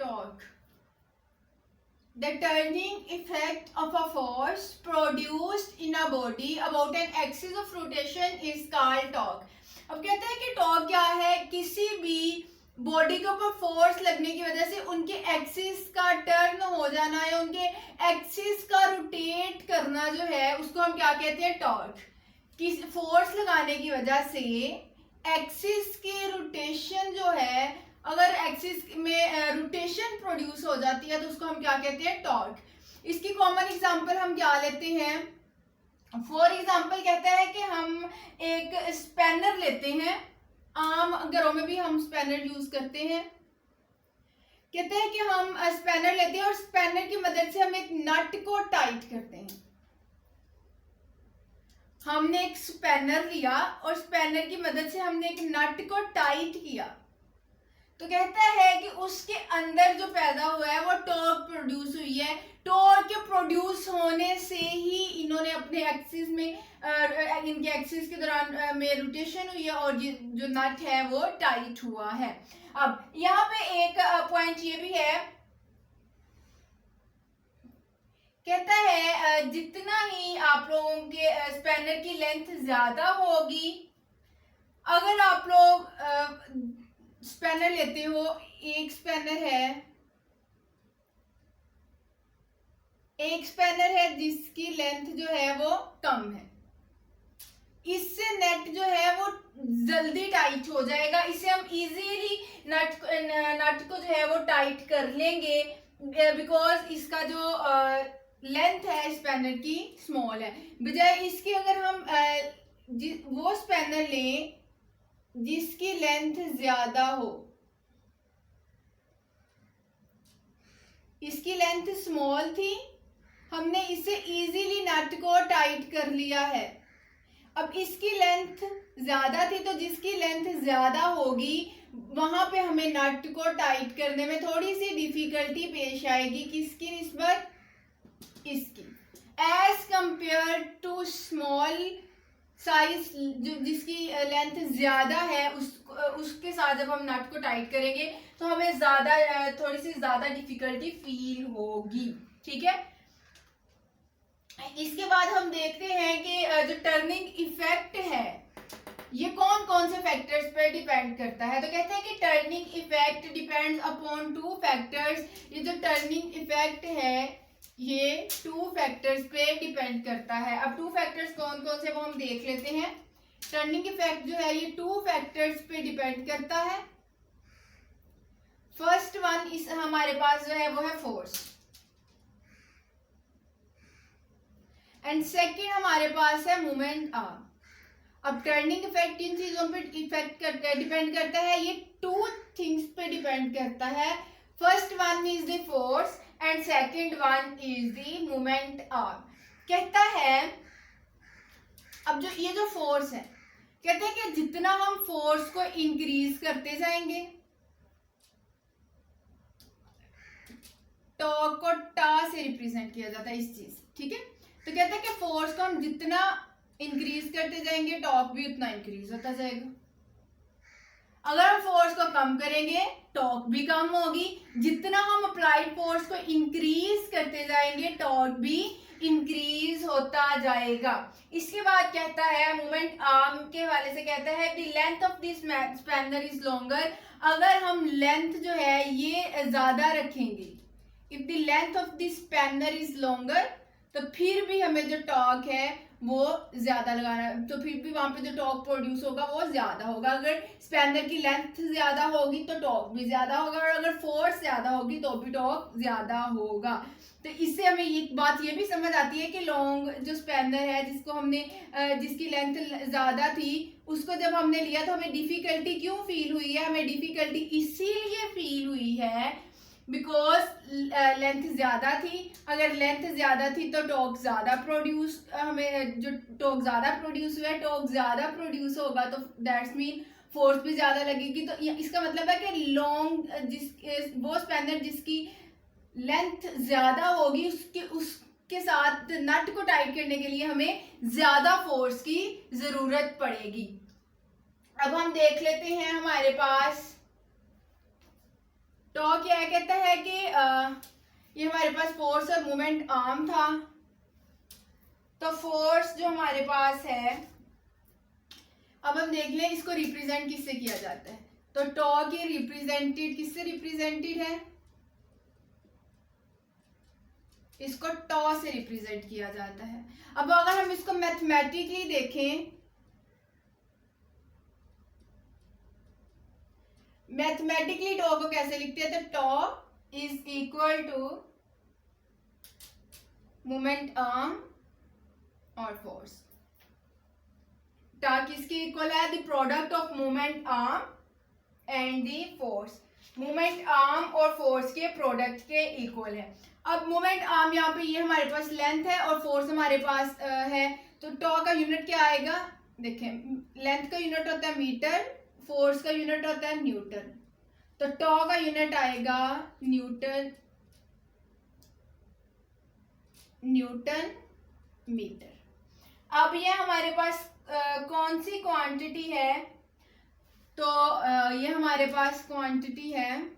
torque. The turning effect of a force produced in a body about an axis of rotation is called torque. अब कहते हैं कि torque क्या है, किसी भी बॉडी के ऊपर फोर्स लगने की वजह से उनके एक्सिस का टर्न हो जाना या उनके एक्सिस का रोटेट करना जो है उसको हम क्या कहते हैं, टॉर्क. किस फोर्स लगाने की वजह से एक्सिस के रोटेशन जो है, अगर एक्सिस में रोटेशन प्रोड्यूस हो जाती है तो उसको हम क्या कहते हैं, टॉर्क. इसकी कॉमन एग्जांपल हम क्या लेते हैं, फॉर एग्जांपल कहता है कि हम एक स्पैनर लेते हैं, आम घरों में भी हम स्पैनर यूज करते हैं. कहते हैं कि हम स्पैनर लेते हैं और स्पैनर की मदद से हम एक नट को टाइट करते हैं. हमने एक स्पैनर लिया और स्पैनर की मदद से हमने एक नट को टाइट किया, तो कहता है कि उसके अंदर जो पैदा हुआ है वो टॉर्क प्रोड्यूस हुई है. टॉर्क के प्रोड्यूस होने से ही इन्होंने अपने एक्सिस में इनके एक्सिस के दौरान में रोटेशन हुई है और जो नट है वो टाइट हुआ है. अब यहाँ पे एक पॉइंट ये भी है, कहता है जितना ही आप लोगों के स्पैनर की लेंथ ज्यादा होगी, अगर आप लोग स्पैनर लेते हो, एक स्पैनर है जिसकी लेंथ जो है वो कम है, इससे नेट जो है वो जल्दी टाइट हो जाएगा. इसे हम इजीली नट को जो है वो टाइट कर लेंगे बिकॉज इसका जो लेंथ है स्पैनर की स्मॉल है. बजाय इसके अगर हम वो स्पैनर लें जिसकी लेंथ ज्यादा हो, इसकी लेंथ स्मॉल थी, हमने इसे इजीली नट को टाइट कर लिया है. अब इसकी लेंथ ज्यादा थी तो जिसकी लेंथ ज्यादा होगी वहां पे हमें नट को टाइट करने में थोड़ी सी डिफिकल्टी पेश आएगी. किसकी निस्बत, इसकी, as compare to small size जो जिसकी लेंथ ज्यादा है उसके साथ जब हम नट को टाइट करेंगे तो हमें थोड़ी सी ज्यादा डिफिकल्टी फील होगी. ठीक है, इसके बाद हम देखते हैं कि जो टर्निंग इफेक्ट है ये कौन कौन से फैक्टर्स पे डिपेंड करता है. तो कहते हैं कि turning effect depends upon two factors. ये जो टर्निंग इफेक्ट है ये टू फैक्टर्स पे डिपेंड करता है. अब टू फैक्टर्स कौन कौन से वो हम देख लेते हैं. टर्निंग इफेक्ट जो है ये टू फैक्टर्स पे डिपेंड करता है. फर्स्ट वन इस हमारे पास जो है वो है फोर्स, एंड सेकंड हमारे पास है मोमेंट आर्म. अब टर्निंग इफेक्ट इन चीजों पे डिपेंड करता है, ये टू थिंग्स पे डिपेंड करता है. First one is the force and second one is the moment arm. कहता है अब जो ये जो फोर्स है, कहते हैं कि जितना हम फोर्स को इंक्रीज करते जाएंगे, टॉर्क को टा से रिप्रेजेंट किया जाता है इस चीज. ठीक है, तो कहते हैं कि फोर्स को हम जितना इंक्रीज करते जाएंगे टॉर्क भी उतना इंक्रीज होता जाएगा. अगर हम फोर्स को कम करेंगे टॉर्क भी कम होगी. जितना हम अप्लाइड फोर्स को इंक्रीज करते जाएंगे टॉर्क भी इंक्रीज होता जाएगा. इसके बाद कहता है मोमेंट आर्म के हवाले से, कहता है the length of this spanner is longer. अगर हम लेंथ जो है ये ज्यादा रखेंगे, if the length of this spanner is longer, तो फिर भी हमें जो टॉर्क है वो ज्यादा लगाना, तो फिर भी वहां पे जो टॉर्क प्रोड्यूस होगा वो ज्यादा होगा. अगर स्पैनर की लेंथ ज्यादा होगी तो टॉर्क भी ज्यादा होगा, और अगर फोर्स ज्यादा होगी तो भी टॉर्क ज्यादा होगा. तो इससे हमें ये बात ये भी समझ आती है कि लॉन्ग जो स्पैनर है जिसको हमने जिसकी लेंथ ज्यादा थी उसको जब हमने लिया तो हमें डिफिकल्टी क्यों फील हुई है. हमें डिफिकल्टी इसीलिए फील हुई है बिकॉज लेंथ ज्यादा थी. अगर लेंथ ज्यादा थी तो टॉर्क ज्यादा प्रोड्यूस, हमें जो टॉर्क ज्यादा प्रोड्यूस हुआ है, टॉर्क ज्यादा प्रोड्यूस होगा तो दैट्स मीन फोर्स भी ज्यादा लगेगी. तो इसका मतलब है कि लॉन्ग वो स्पैनर जिसकी लेंथ ज्यादा होगी उसके साथ नट को टाइट करने के लिए हमें ज्यादा फोर्स की जरूरत पड़ेगी. अब हम देख लेते हैं हमारे पास टॉर्क या कहता है कि ये हमारे पास फोर्स और मोमेंट आर्म था, तो फोर्स जो हमारे पास है, अब हम देख लें इसको रिप्रेजेंट किससे किया जाता है। तो टॉर्क ये रिप्रेजेंटेड किससे रिप्रेजेंटेड है, इसको टॉ से रिप्रेजेंट किया जाता है। अब अगर हम इसको मैथमेटिकली देखें, मैथमेटिकली टॉ को कैसे लिखते हैं, तो tau is equal to moment arm और फोर्स। टॉ किसके इक्वल है, the product of moment arm and the force. Moment arm और फोर्स के प्रोडक्ट के इक्वल है। अब मोमेंट आर्म यहाँ पे ये हमारे पास लेंथ है और फोर्स हमारे पास है, तो टॉ का यूनिट क्या आएगा, देखें लेंथ का यूनिट होता है मीटर, फोर्स का यूनिट होता है न्यूटन, तो टॉ का यूनिट आएगा न्यूटन मीटर। अब ये हमारे पास कौन सी क्वांटिटी है, तो ये हमारे पास क्वांटिटी है,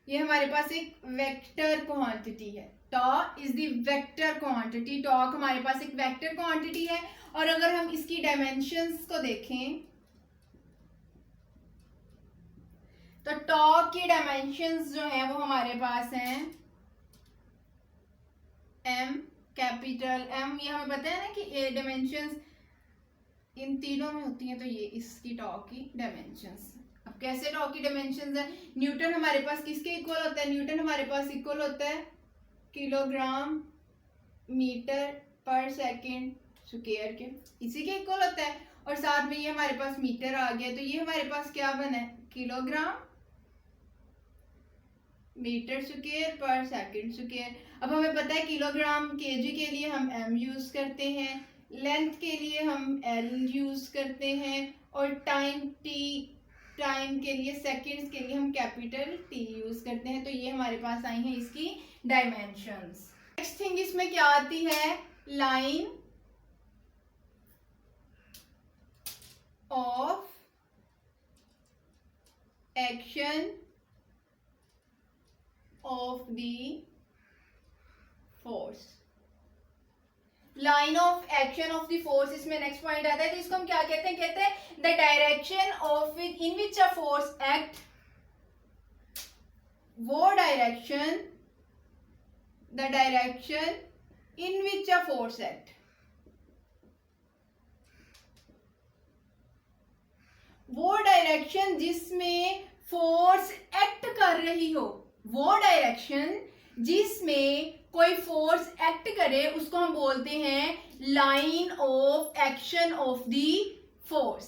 ये हमारे पास एक वेक्टर क्वांटिटी है। Tau is the vector quantity, tau हमारे पास एक वेक्टर क्वांटिटी है। और अगर हम इसकी डायमेंशंस को देखें, तो टॉ की डायमेंशंस जो है वो हमारे पास हैं एम, कैपिटल एम, ये हमें पता है ना कि ये डायमेंशंस इन तीनों में होती हैं, तो ये इसकी टॉ की डायमेंशंस। अब कैसे टॉ की डायमेंशंस है, न्यूटन हमारे पास किसके इक्वल होता है, न्यूटन हमारे पास इक्वल होता है किलोग्राम मीटर पर सेकंड स्क्वायर के, इसी के इक्वल होता है। और साथ में ये हमारे पास मीटर आ गया, तो ये हमारे पास क्या बना है, किलोग्राम मीटर स्क्वायर पर सेकंड स्क्वायर। अब हमें पता है किलोग्राम केजी के लिए हम एम यूज करते हैं, लेंथ के लिए हम एल यूज करते हैं, और टाइम के लिए, सेकंड्स के लिए हम कैपिटल टी यूज करते हैं। तो ये हमारे पास आई है इसकी डायमेंशंस। नेक्स्ट थिंग इसमें क्या आती है, line of action of the force. Line of action of the force, इसमें नेक्स्ट पॉइंट आता है, तो इसको हम क्या कहते हैं, कहते हैं the direction of in which a force act, वो direction, the direction in which a force act, वो डायरेक्शन जिसमें फोर्स एक्ट कर रही हो, वो डायरेक्शन जिसमें कोई फोर्स एक्ट करे उसको हम बोलते हैं line of action of the force.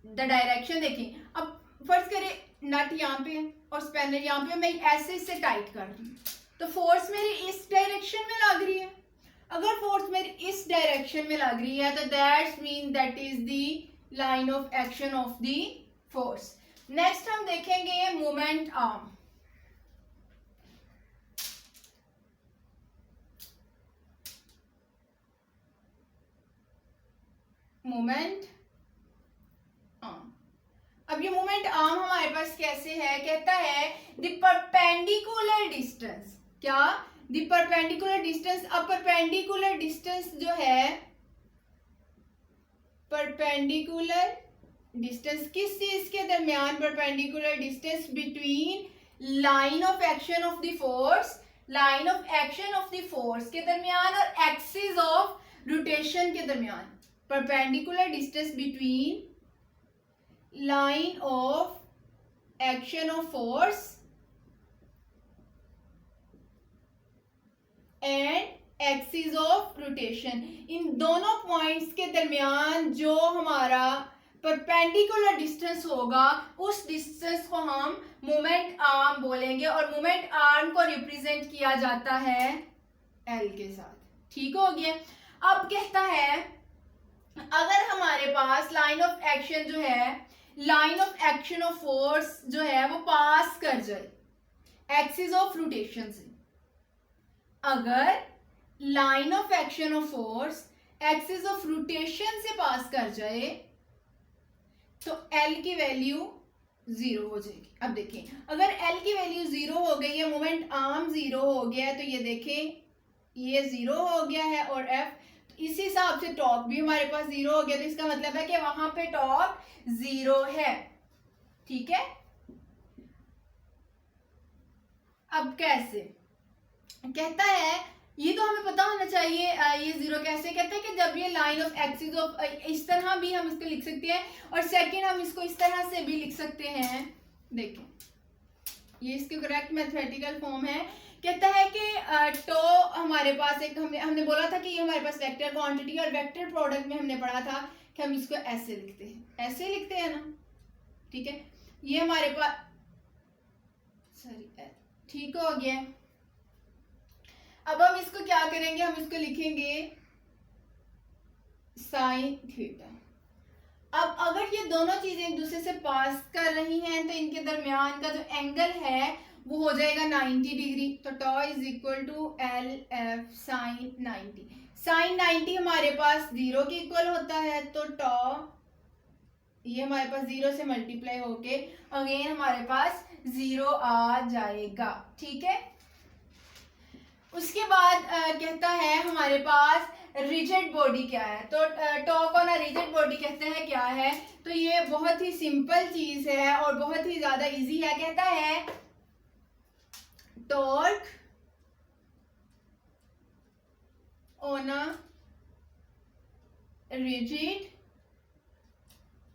The direction देखें, अब फर्ज करें नट यहाँ पे और स्पैनर यहाँ पे, मैं ऐसे इससे टाइट कर रही हूँ, तो फोर्स मेरी इस डायरेक्शन में लग रही है। अगर फोर्स मेरी इस डायरेक्शन में लग रही है, तो that's mean that is the line of action of the force. Next हम देखेंगे मोमेंट आर्म। मोमेंट आर्म, अब ये मोमेंट आर्म हमारे पास कैसे है, कहता है द परपेंडिकुलर डिस्टेंस, क्या, द परपेंडिकुलर डिस्टेंस। अब परपेंडिकुलर डिस्टेंस जो है, परपेंडिकुलर डिस्टेंस किस चीज के दरमियान, perpendicular distance between line of action of the force, line of action of the force के दरमियान और एक्सिस ऑफ रोटेशन के दरमियान। Perpendicular distance between line of action of force and axis of rotation, इन दोनों पॉइंट्स के दरमियान जो हमारा परपेंडिकुलर डिस्टेंस होगा, उस डिस्टेंस को हम मोमेंट आर्म बोलेंगे, और मोमेंट आर्म को रिप्रेजेंट किया जाता है एल के साथ। ठीक हो गया। अब कहता है अगर हमारे पास लाइन ऑफ एक्शन जो है, line of action of force जो है वो पास कर जाए एक्सिस ऑफ रोटेशन से, अगर line of action of force axis of rotation से पास कर जाए, तो एल की वैल्यू जीरो हो जाएगी। अब देखें अगर एल की वैल्यू जीरो हो गई है, मोमेंट आर्म जीरो हो गया है, तो ये देखें ये जीरो हो गया है और एफ, तो इसी हिसाब से टॉर्क भी हमारे पास जीरो हो गया, तो इसका मतलब है कि वहां पे टॉर्क जीरो है। ठीक है, अब कैसे कहता है, ये तो हमें पता होना चाहिए। ये जीरो कैसे कहते हैं कि जब ये लाइन ऑफ एक्सिस ऑफ, इस तरह भी हम इसको लिख सकते हैं, और सेकंड हम इसको इस तरह से भी लिख सकते हैं। देखें ये इसकी करेक्ट मैथमेटिकल फॉर्म है। कहता है कि टो हमारे पास एक, हमने बोला था कि ये हमारे पास वेक्टर क्वांटिटी, और वेक्टर प्रोडक्ट में हमने पढ़ा था कि हम इसको ऐसे लिखते हैं, ऐसे लिखते हैं ना। ठीक है, ये हमारे पास, सॉरी, ठीक हो गया। अब हम इसको क्या करेंगे, हम इसको लिखेंगे साइन थीटा। अब अगर ये दोनों चीजें एक दूसरे से पास कर रही हैं, तो इनके दरमियान का जो एंगल है वो हो जाएगा 90 डिग्री। तो tau is equal to L F sine 90। Sine 90 हमारे पास जीरो के इक्वल होता है, तो टॉ ये हमारे पास जीरो से मल्टीप्लाई होके अगेन हमारे पास जीरो आ जाएगा। ठीक है, उसके बाद कहता है हमारे पास रिजिड बॉडी क्या है, तो टॉ को ना रिजिड बॉडी कहते हैं क्या है, तो ये बहुत ही सिंपल चीज है और बहुत ही ज्यादा इजी है। कहता है torque on a rigid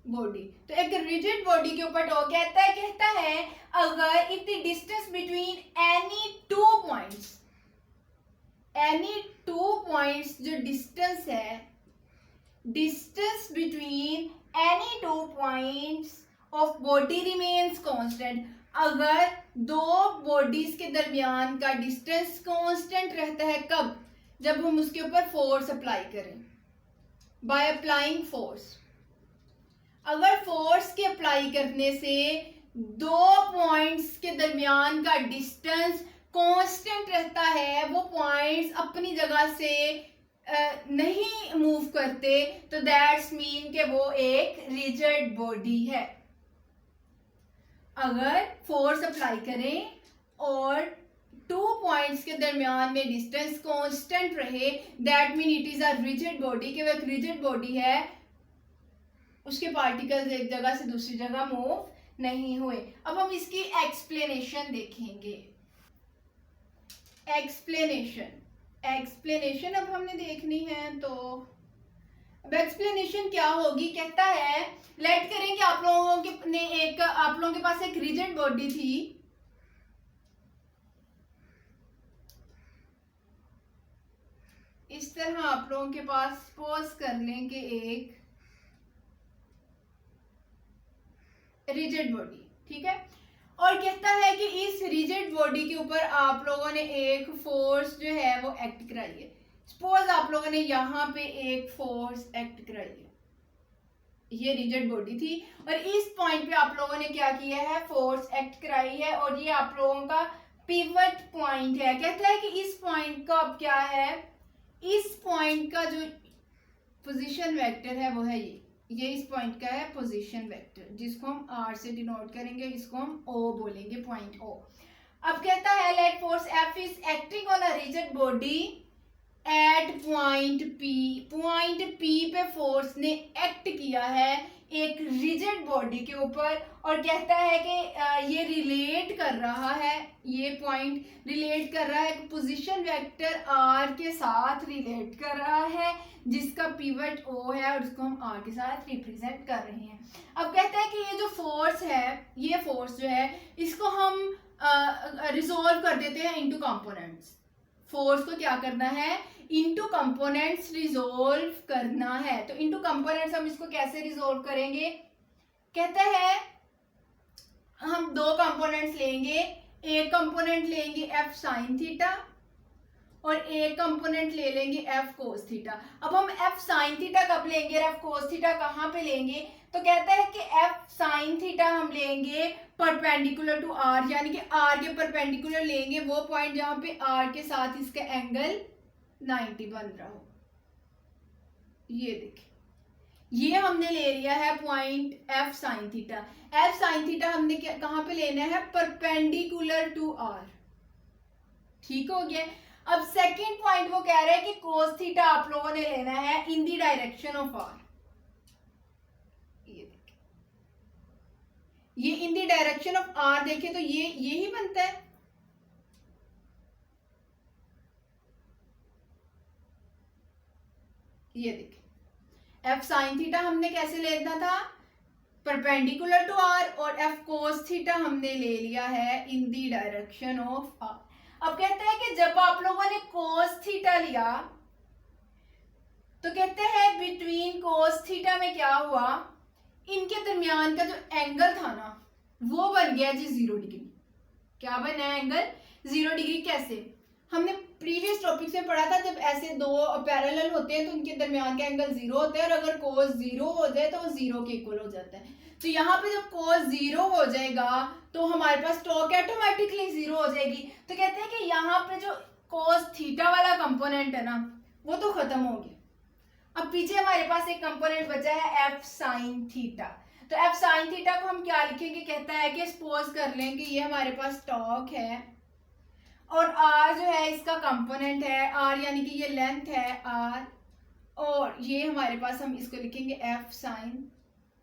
body. तो एक रिजिड बॉडी के ऊपर टॉर्क कहता है अगर if the distance between any two points, any two points जो डिस्टेंस है, distance between any two points of body remains constant, अगर दो बॉडीज के दरमियान का डिस्टेंस कांस्टेंट रहता है, कब, जब हम उसके ऊपर फोर्स अप्लाई करें, बाय अप्लाइंग फोर्स। अगर फोर्स के अप्लाई करने से दो पॉइंट्स के दरमियान का डिस्टेंस कांस्टेंट रहता है, वो पॉइंट्स अपनी जगह से नहीं मूव करते, तो दैट्स मीन कि वो एक रिजिड बॉडी है। अगर फोर्स अप्लाई करें और टू पॉइंट्स के दरमियान में डिस्टेंस कांस्टेंट रहे, that mean it is a rigid body, कि वो एक रिजिड बॉडी है, उसके पार्टिकल्स एक जगह से दूसरी जगह मूव नहीं हुए। अब हम इसकी एक्सप्लेनेशन देखेंगे। एक्सप्लेनेशन अब हमने देखनी है, तो अब एक्सप्लेनेशन क्या होगी। कहता है लेट करें कि आप लोगों के पास एक रिजिड बॉडी थी, इस तरह आप लोगों के पास सपोज कर लें कि एक रिजिड बॉडी, ठीक है, और कहता है कि इस रिजिड बॉडी के ऊपर आप लोगों ने एक फोर्स जो है वो एक्ट कराई है। सपोज आप लोगों ने यहाँ पे एक फोर्स एक्ट कराई है, ये रिजिड बॉडी थी और इस पॉइंट पे आप लोगों ने क्या किया है, फोर्स एक्ट कराई है, और ये आप लोगों का पिवट पॉइंट है। कहता है कि इस पॉइंट का अब क्या है, इस पॉइंट का जो पोजीशन वेक्टर है वो है ये इस पॉइंट का है पोजीशन वेक्टर, जिसको हम आर से डिनोट करेंगे, इसको हम ओ बोलेंगे, पॉइंट ओ। अब कहता है let force F is acting on a rigid body at point P. Point P पे फोर्स ने एक्ट किया है एक रिजिड बॉडी के ऊपर, और कहता है कि ये रिलेट कर रहा है, ये पॉइंट रिलेट कर रहा है पोजीशन वेक्टर आर के साथ रिलेट कर रहा है, जिसका पिवट ओ है और उसको हम आर के साथ रिप्रेजेंट कर रहे हैं। अब कहता है कि ये जो फोर्स है, ये फोर्स जो है, इसको हम रिजोल्व कर देते हैं इनटू कंपोनेंट्स। फोर्स को क्या करना है, इनटू कंपोनेंट्स रिजोल्व करना है। तो इनटू कंपोनेंट्स हम इसको कैसे रिजोल्व करेंगे, कहता है हम दो कंपोनेंट्स लेंगे, एक कंपोनेंट लेंगे एफ साइन थीटा और एक कंपोनेंट ले लेंगे एफ कोस थीटा। अब हम एफ साइन थीटा कब लेंगे और एफ कोस थीटा कहाँ पे लेंगे, तो कहता है कि एफ साइन थीटा हम लेंगे परपेंडिकुलर टू आर, यानी कि आर के परपेंडिकुलर लेंगे वो पॉइंट जहां पे आर के साथ इसका एंगल 90 बन रहा हो। ये देखिए ये हमने ले लिया है point F sine theta. F sine theta हमने कहाँ पे लेना है, परपेंडिकुलर टू आर। ठीक हो गया। अब सेकंड पॉइंट वो कह रहे हैं कि कोस थीटा आप लोगों ने लेना है in the direction of R. ये in the direction of R देखें तो ये ही बनता है। ये देखिए एफ साइन थीटा हमने कैसे लेना था, परपेंडिकुलर टू आर, और एफ कोस थीटा हमने ले लिया है इन दी डायरेक्शन ऑफ आर। अब कहते हैं कि जब आप लोगों ने कोस थीटा लिया तो कहते हैं बिटवीन कोस थीटा में क्या हुआ, इनके दरमियान का जो एंगल था ना वो बन गया जी 0 डिग्री। क्या बना है एंगल 0 डिग्री। कैसे, हमने प्रीवियस टॉपिक में पढ़ा था जब ऐसे दो पैरेलल होते हैं तो उनके दरमियान का एंगल 0 होता है, और अगर कोस 0 हो जाए तो वो 0 के इक्वल हो जाता है। तो यहाँ पे जब कोस 0 हो जाएगा तो हमारे पास टॉक ऑटोमेटिकली 0 हो जाएगी। तो कहते हैं कि यहाँ पे जो कोस थीटा वाला कंपोनेंट है ना वो तो खत्म हो गया। अब पीछे हमारे पास एक कंपोनेंट बचा है एफ साइन थीटा। तो एफ साइन थीटा को हम क्या लिखेंगे, कहता है कि सपोज कर लें कि ये हमारे पास टॉक है और आर जो है इसका कंपोनेंट है, आर यानी कि ये लेंथ है आर, और ये हमारे पास हम इसको लिखेंगे एफ साइन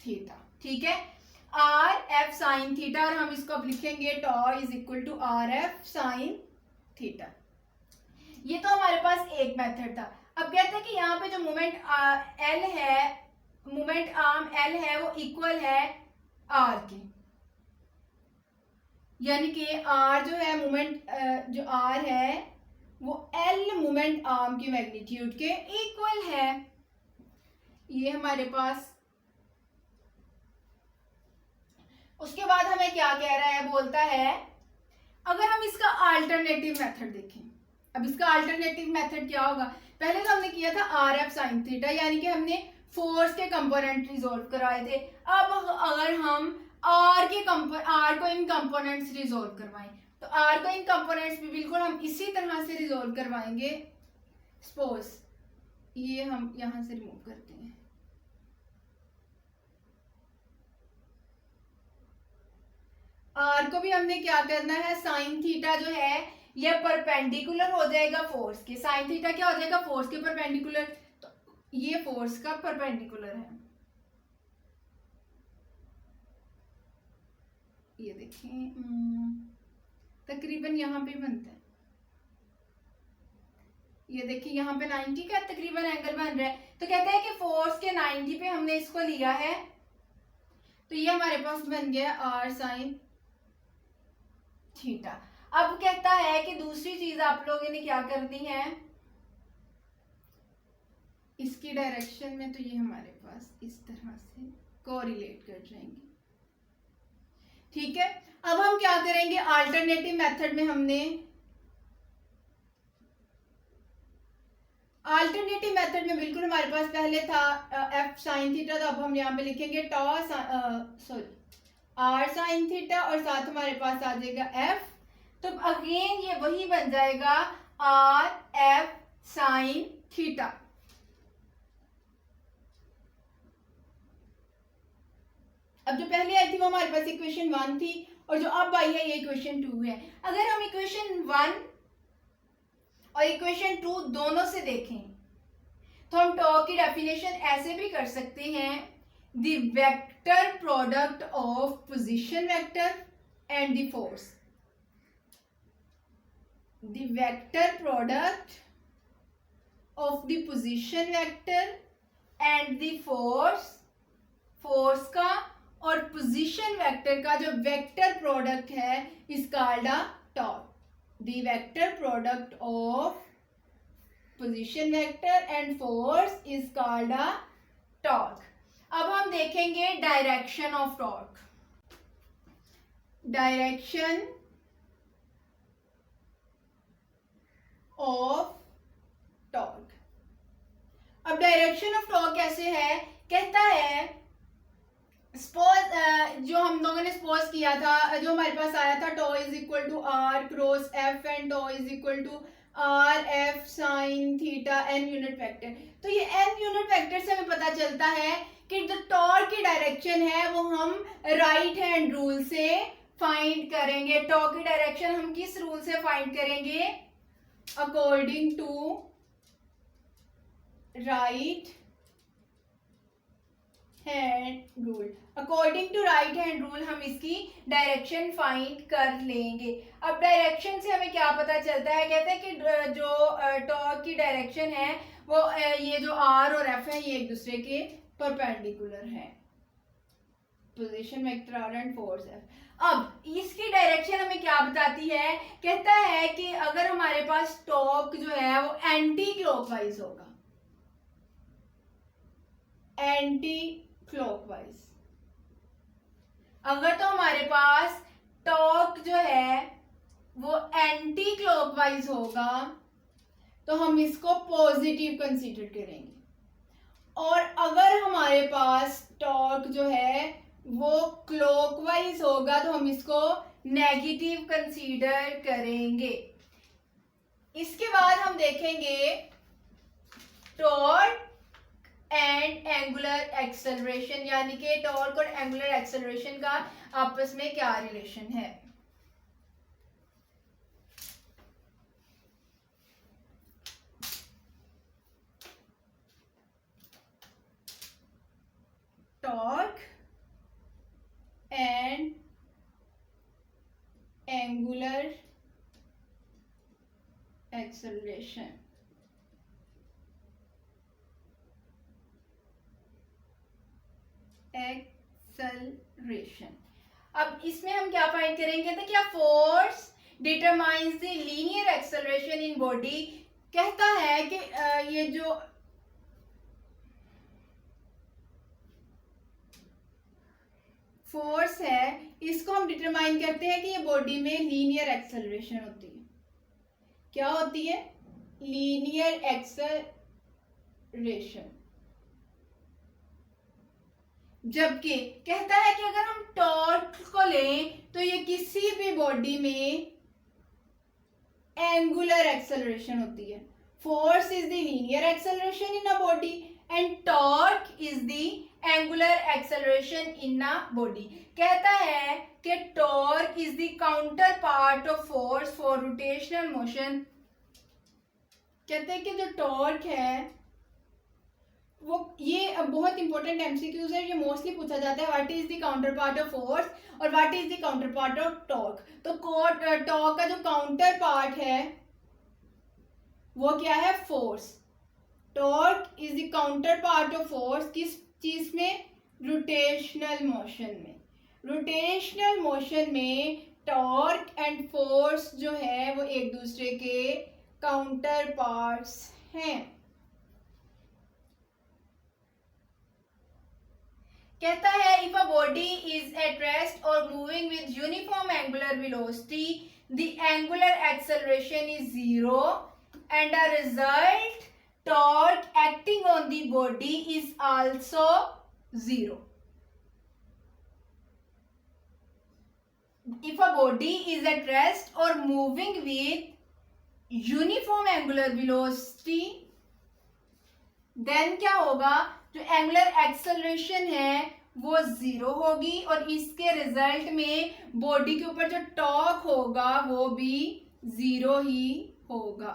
थीटा। ठीक है, आर एफ साइन थीटा, और हम इसको अब लिखेंगे tau is equal to R F sine theta. ये तो हमारे पास एक मेथड था। अब कहते हैं कि यहाँ पे जो मोमेंट एल है, मोमेंट आर्म एल है वो इक्वल है आर के, यानी कि आर जो है मोमेंट जो आर है वो एल मोमेंट आर्म की मैग्नीट्यूड के इक्वल है। ये हमारे पास, उसके बाद हमें क्या कह रहा है, बोलता है अगर हम इसका अल्टरनेटिव मेथड देखें। अब इसका अल्टरनेटिव मेथड क्या होगा, पहले तो हमने किया था आर एफ साइन थीटा, यानी कि हमने फोर्स के कंपोनेंट रिजोल्व कराए थे। अब अगर हम आर को इन कंपोनेंट्स रिजोल्व करवाएं तो आर को इन कंपोनेंट्स भी बिल्कुल हम इसी तरह से रिजोल्व करवाएंगे। सपोज ये हम यहां से रिमूव करते हैं, आर को भी हमने क्या करना है, साइन थीटा जो है ये परपेंडिकुलर हो जाएगा फोर्स के। साइन थीटा क्या हो जाएगा, फोर्स के परपेंडिकुलर, तो ये फोर्स का परपेंडिकुलर है। ये देखें तकरीबन यहाँ पे बनता है, ये देखिए यहाँ पे 90 का तकरीबन एंगल बन रहा है। तो कहते हैं कि फोर्स के 90 पे हमने इसको लिया है, तो ये हमारे पास बन गया आर साइन थीटा। अब कहता है कि दूसरी चीज आप लोगों ने क्या करनी है, इसकी डायरेक्शन में तो ये हमारे पास इस तरह से कोरिलेट कर जाएंगे। ठीक है, अब हम क्या करेंगे, अल्टरनेटिव मेथड में हमने अल्टरनेटिव मेथड में बिल्कुल हमारे पास पहले था एफ साइन थीटा, तो अब हम यहाँ पे लिखेंगे आर साइन थीटा और साथ हमारे पास आ जाएगा एफ। तो अगेन ये वही बन जाएगा आर एफ साइन थीटा। अब जो पहले आई थी वो हमारे पास इक्वेशन 1 थी, और जो अब आई है ये इक्वेशन 2 है। अगर हम इक्वेशन 1 और इक्वेशन 2 दोनों से देखें तो हम टॉ की डेफिनेशन ऐसे भी कर सकते हैं, the vector product of position vector and the force. The vector product of the position vector and the force, force का और पोजीशन वेक्टर का जो वेक्टर प्रोडक्ट है is called a torque. The vector product of position vector and force is called a torque. अब हम देखेंगे direction of torque. Direction of torque, अब direction of torque कैसे है, कहता है सपोज जो हम लोगों ने सपोज किया था, जो हमारे पास आया था tau is equal to R cross F and tau is equal to R F sine theta N unit vector. तो ये एन यूनिट वेक्टर से हमें पता चलता है कि जो टॉर्क की डायरेक्शन है वो हम राइट हैंड रूल से फाइंड करेंगे। टॉर्क की डायरेक्शन हम किस रूल से फाइंड करेंगे? According to right hand rule. According to right hand rule हम इसकी डायरेक्शन फाइंड कर लेंगे। अब डायरेक्शन से हमें क्या पता चलता है? कहते हैं कि जो टॉर्क की डायरेक्शन है वो ये जो आर और एफ है ये एक दूसरे के परपेंडिकुलर है। Position vector R and force F. अब इसकी डायरेक्शन हमें क्या बताती है? कहता है कि अगर हमारे पास टॉर्क जो है वो एंटी क्लॉकवाइज होगा, एंटी क्लॉकवाइज। अगर तो हमारे पास टॉर्क जो है वो एंटी क्लॉकवाइज होगा तो हम इसको पॉजिटिव कंसीडर करेंगे, और अगर हमारे पास टॉर्क जो है वो क्लॉकवाइज होगा तो हम इसको नेगेटिव कंसीडर करेंगे। इसके बाद हम देखेंगे टॉर्क एंड एंगुलर एक्सेलरेशन, यानी कि टॉर्क और एंगुलर एक्सेलरेशन का आपस में क्या रिलेशन है। Torque and angular acceleration. Acceleration. अब इसमें हम क्या फाइंड करेंगे? तो क्या force determines the linear acceleration in body. कहता है कि ये जो फोर्स है इसको हम डिटरमाइन करते हैं कि ये बॉडी में लीनियर एक्सेलरेशन होती है। क्या होती है? Linear acceleration. जबकि कहता है कि अगर हम टॉर्क को लें तो ये किसी भी बॉडी में एंगुलर एक्सेलरेशन होती है। Force is the linear acceleration in a body and torque is the angular acceleration in a body. कहता है कि torque is the counter part of force for rotational motion. कहते हैं कि जो टॉर्क है वो, ये बहुत इंपॉर्टेंट एमसीक्यूज है, ये मोस्टली पूछा जाता है। What is the counter part of force और what is the counter part of torque. तो टॉर्क का जो काउंटर पार्ट है वो क्या है? Force. Torque is the counter part of force किस चीज में? रोटेशनल मोशन में। रोटेशनल मोशन में टॉर्क एंड फोर्स जो है वो एक दूसरे के काउंटर पार्ट्स हैं। कहता है if a body is at rest और moving with uniform angular velocity the angular acceleration is zero and a result torque acting on the body is also zero. If a body is at rest or moving with uniform angular velocity, then क्या होगा? जो angular acceleration है वो zero होगी और इसके result में body के ऊपर जो टॉर्क होगा वो भी जीरो ही होगा।